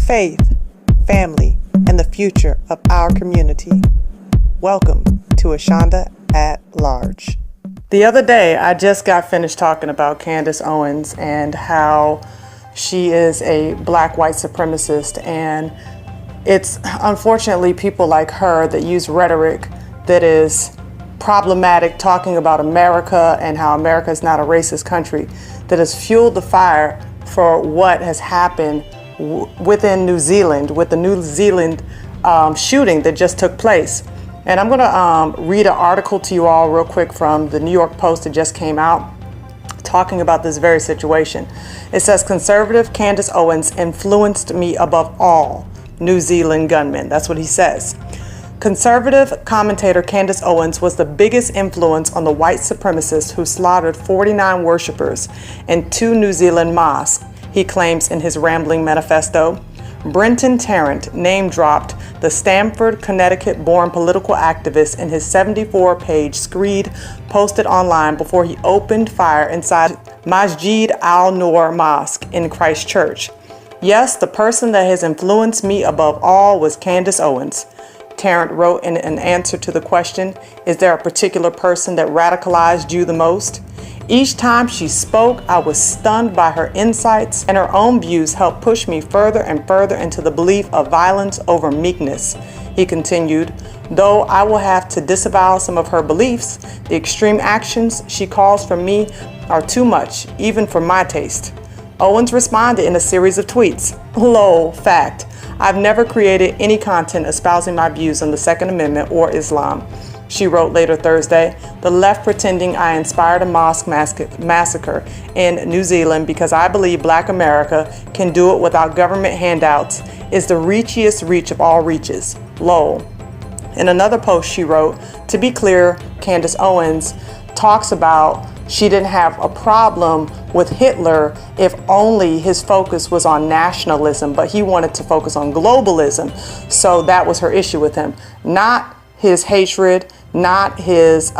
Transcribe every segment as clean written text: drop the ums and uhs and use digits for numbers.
faith, family, and the future of our community. Welcome to Ashonda at Large. The other day, I just got finished talking about Candace Owens and how she is a black white supremacist, and it's unfortunately people like her that use rhetoric that is problematic, talking about America and how America is not a racist country, that has fueled the fire for what has happened within New Zealand with the New Zealand shooting that just took place. And I'm going to read an article to you all real quick from the New York Post that just came out talking about this very situation. It says, conservative Candace Owens influenced me above all New Zealand gunmen. That's what he says. Conservative commentator Candace Owens was the biggest influence on the white supremacist who slaughtered 49 worshipers in 2 New Zealand mosques, he claims in his rambling manifesto. Brenton Tarrant name-dropped the Stamford, Connecticut-born political activist in his 74-page screed posted online before he opened fire inside Masjid Al-Noor Mosque in Christchurch. Yes, the person that has influenced me above all was Candace Owens. Tarrant wrote in an answer to the question, is there a particular person that radicalized you the most? Each time she spoke, I was stunned by her insights, and her own views helped push me further and further into the belief of violence over meekness. He continued, though I will have to disavow some of her beliefs, the extreme actions she calls for me are too much, even for my taste. Owens responded in a series of tweets. Lol, fact. I've never created any content espousing my views on the Second Amendment or Islam. She wrote later Thursday, the left pretending I inspired a mosque massacre in New Zealand because I believe Black America can do it without government handouts is the reachiest reach of all reaches. Lol. In another post she wrote, to be clear, Candace Owens talks about she didn't have a problem with Hitler if only his focus was on nationalism, but he wanted to focus on globalism. So that was her issue with him. Not his hatred, not his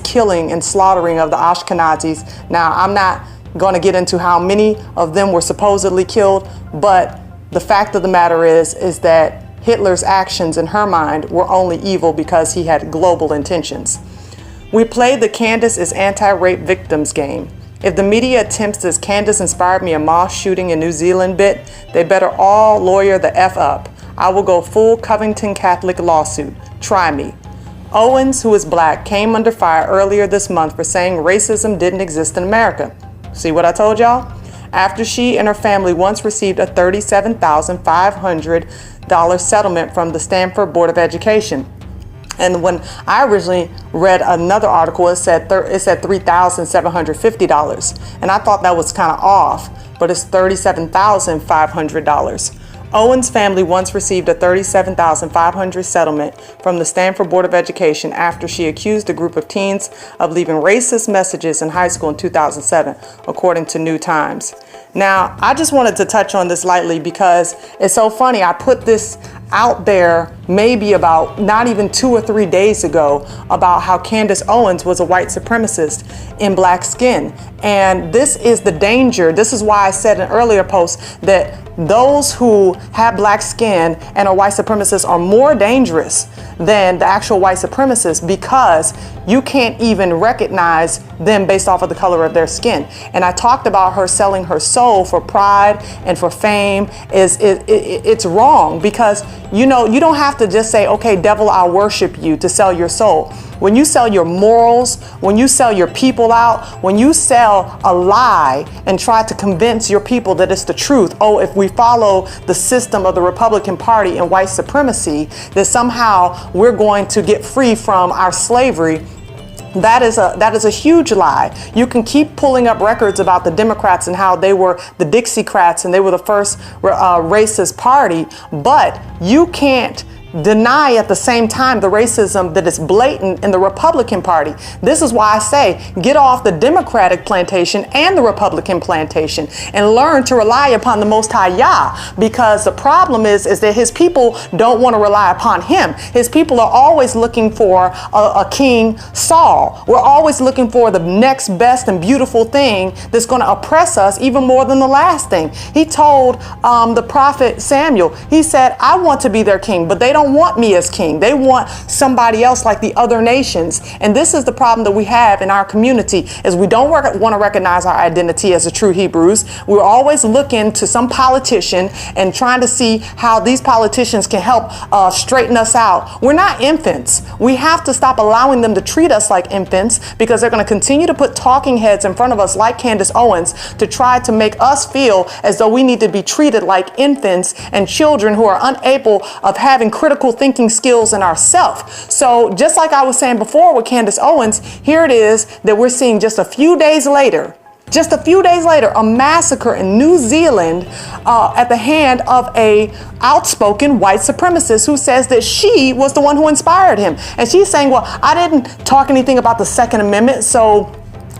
killing and slaughtering of the Ashkenazis. Now, I'm not going to get into how many of them were supposedly killed, but the fact of the matter is that Hitler's actions in her mind were only evil because he had global intentions. We played the Candace is anti-rape victims game. If the media attempts this Candace inspired me a mosque shooting in New Zealand bit, they better all lawyer the F up. I will go full Covington Catholic lawsuit. Try me. Owens, who is black, came under fire earlier this month for saying racism didn't exist in America. See what I told y'all? After she and her family once received a $37,500 settlement from the Stanford Board of Education. And when I originally read another article, it said $3,750. And I thought that was kind of off, but it's $37,500. Owens' family once received a $37,500 settlement from the Stanford Board of Education after she accused a group of teens of leaving racist messages in high school in 2007, according to New Times. Now, I just wanted to touch on this lightly because it's so funny. I put this out there maybe about not even 2 or 3 days ago about how Candace Owens was a white supremacist in black skin. And this is the danger. This is why I said in an earlier post that those who have black skin and are white supremacists are more dangerous than the actual white supremacists because you can't even recognize them based off of the color of their skin. And I talked about her selling her soul for pride and for fame. It's wrong because you don't have to just say, okay, devil, I'll worship you to sell your soul. When you sell your morals, when you sell your people out, when you sell a lie and try to convince your people that it's the truth, oh, if we follow the system of the Republican Party and white supremacy, that somehow we're going to get free from our slavery. That is a huge lie. You can keep pulling up records about the Democrats and how they were the Dixiecrats and they were the first racist party, but you can't deny at the same time the racism that is blatant in the Republican Party. This is why I say get off the Democratic plantation and the Republican plantation and learn to rely upon the Most High Yah, because the problem is that his people don't want to rely upon him. His people are always looking for a King Saul. We're always looking for the next best and beautiful thing that's going to oppress us even more than the last thing. He told the prophet Samuel, he said, I want to be their king, but they don't want me as king. They want somebody else like the other nations. And this is the problem that we have in our community, is we don't want to recognize our identity as a true Hebrews. We're always looking to some politician and trying to see how these politicians can help straighten us out. We're not infants. We have to stop allowing them to treat us like infants, because they're going to continue to put talking heads in front of us like Candace Owens to try to make us feel as though we need to be treated like infants and children who are unable of having critical thinking skills in ourselves. So just like I was saying before with Candace Owens, here it is that we're seeing just a few days later, a massacre in New Zealand at the hand of a outspoken white supremacist who says that she was the one who inspired him. And she's saying, well, I didn't talk anything about the Second Amendment, so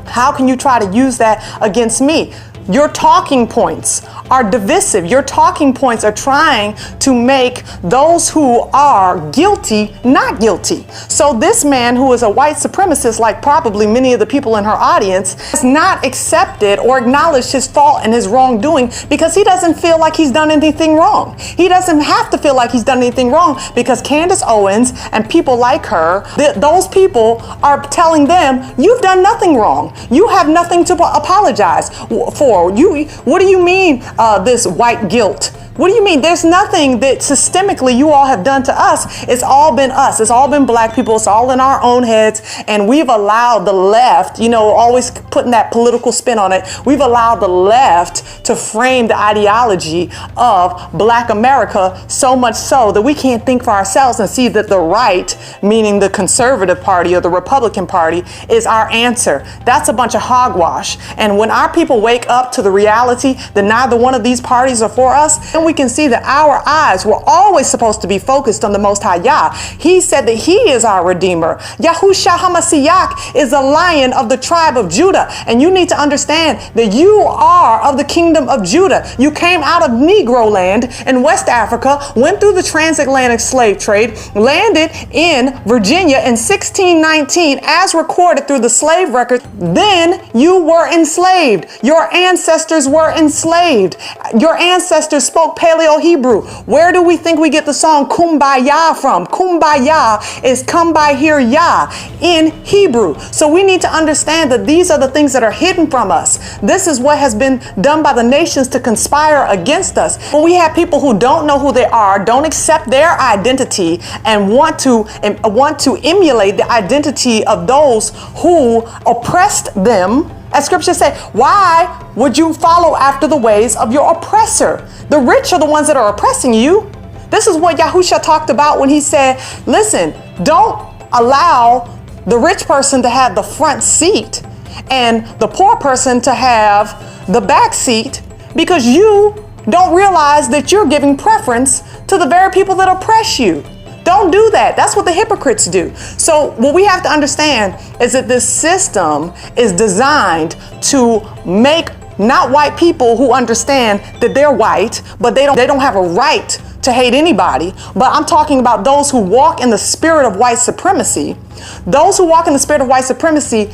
how can you try to use that against me? Your talking points are divisive. Your talking points are trying to make those who are guilty not guilty. So this man, who is a white supremacist, like probably many of the people in her audience, has not accepted or acknowledged his fault and his wrongdoing, because he doesn't feel like he's done anything wrong. He doesn't have to feel like he's done anything wrong, because Candace Owens and people like her, those people are telling them, you've done nothing wrong. You have nothing to apologize for. What do you mean this white guilt? What do you mean? There's nothing that systemically you all have done to us. It's all been us. It's all been black people. It's all in our own heads. And we've allowed the left, always putting that political spin on it. We've allowed the left to frame the ideology of black America, so much so that we can't think for ourselves and see that the right, meaning the conservative party or the Republican Party, is our answer. That's a bunch of hogwash. And when our people wake up to the reality that neither one of these parties are for us, then we can see that our eyes were always supposed to be focused on the Most High Yah. He said that he is our Redeemer. Yahushua HaMashiach is the Lion of the tribe of Judah. And you need to understand that you are of the kingdom of Judah. You came out of Negro land in West Africa, went through the transatlantic slave trade, landed in Virginia in 1619 as recorded through the slave record. Then you were enslaved. Your ancestors were enslaved. Your ancestors spoke Paleo-Hebrew. Where do we think we get the song Kumbaya from? Kumbaya is come by here Yah in Hebrew. So we need to understand that these are the things that are hidden from us. This is what has been done by the nations to conspire against us. When we have people who don't know who they are, don't accept their identity, and want to emulate the identity of those who oppressed them. As scripture says, why would you follow after the ways of your oppressor? The rich are the ones that are oppressing you. This is what Yahusha talked about when he said, listen, don't allow the rich person to have the front seat and the poor person to have the back seat, because you don't realize that you're giving preference to the very people that oppress you. Don't do that. That's what the hypocrites do. So what we have to understand is that this system is designed to make not white people who understand that they're white, but they don't have a right to hate anybody. But I'm talking about those who walk in the spirit of white supremacy. Those who walk in the spirit of white supremacy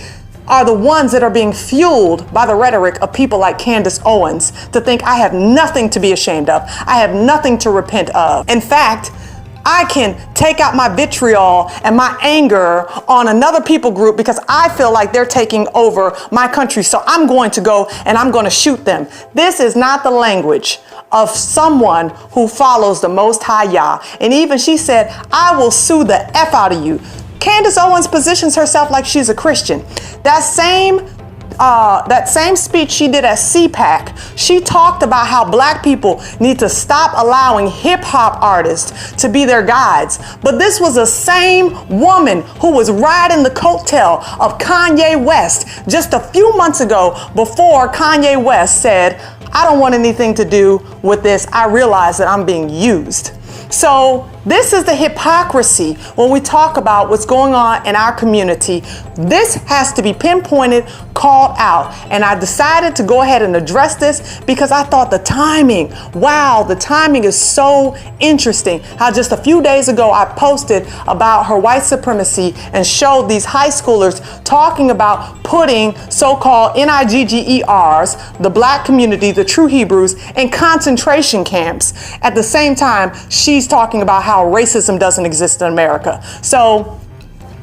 are the ones that are being fueled by the rhetoric of people like Candace Owens to think I have nothing to be ashamed of. I have nothing to repent of. In fact, I can take out my vitriol and my anger on another people group because I feel like they're taking over my country. So I'm going to go and I'm going to shoot them. This is not the language of someone who follows the Most High Yah. And even she said, I will sue the F out of you. Candace Owens positions herself like she's a Christian. That same speech she did at CPAC, she talked about how black people need to stop allowing hip hop artists to be their guides. But this was the same woman who was riding the coattail of Kanye West just a few months ago, before Kanye West said, I don't want anything to do with this. I realize that I'm being used. So This is the hypocrisy when we talk about what's going on in our community. This has to be pinpointed, called out. And I decided to go ahead and address this because I thought the timing is so interesting. How just a few days ago I posted about her white supremacy and showed these high schoolers talking about putting so-called NIGGERs, the black community, the true Hebrews, in concentration camps. At the same time, she's talking about how racism doesn't exist in America. So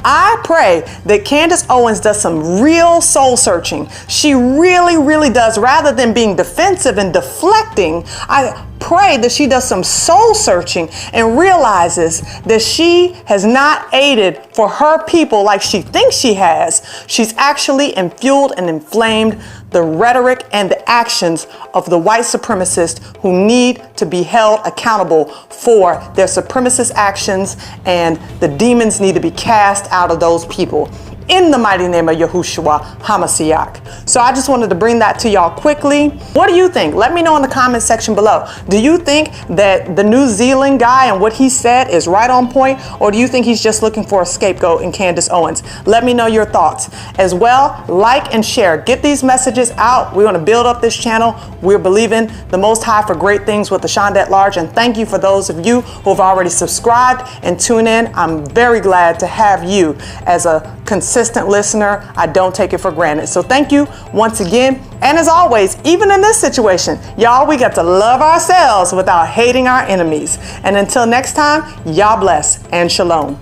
I pray that Candace Owens does some real soul searching. She really, really does. Rather than being defensive and deflecting, I pray that she does some soul searching and realizes that she has not aided for her people like she thinks she has. She's actually fueled and inflamed the rhetoric and the actions of the white supremacists who need to be held accountable for their supremacist actions, and the demons need to be cast out of those people. In the mighty name of Yahushua HaMashiach. So I just wanted to bring that to y'all quickly. What do you think? Let me know in the comment section below. Do you think that the New Zealand guy and what he said is right on point? Or do you think he's just looking for a scapegoat in Candace Owens? Let me know your thoughts. As well, like and share. Get these messages out. We want to build up this channel. We're believing the Most High for great things with Ashonda at Large. And thank you for those of you who have already subscribed and tune in. I'm very glad to have you as a consistent listener. I don't take it for granted. So thank you once again. And as always, even in this situation, y'all, we got to love ourselves without hating our enemies. And until next time, y'all bless and shalom.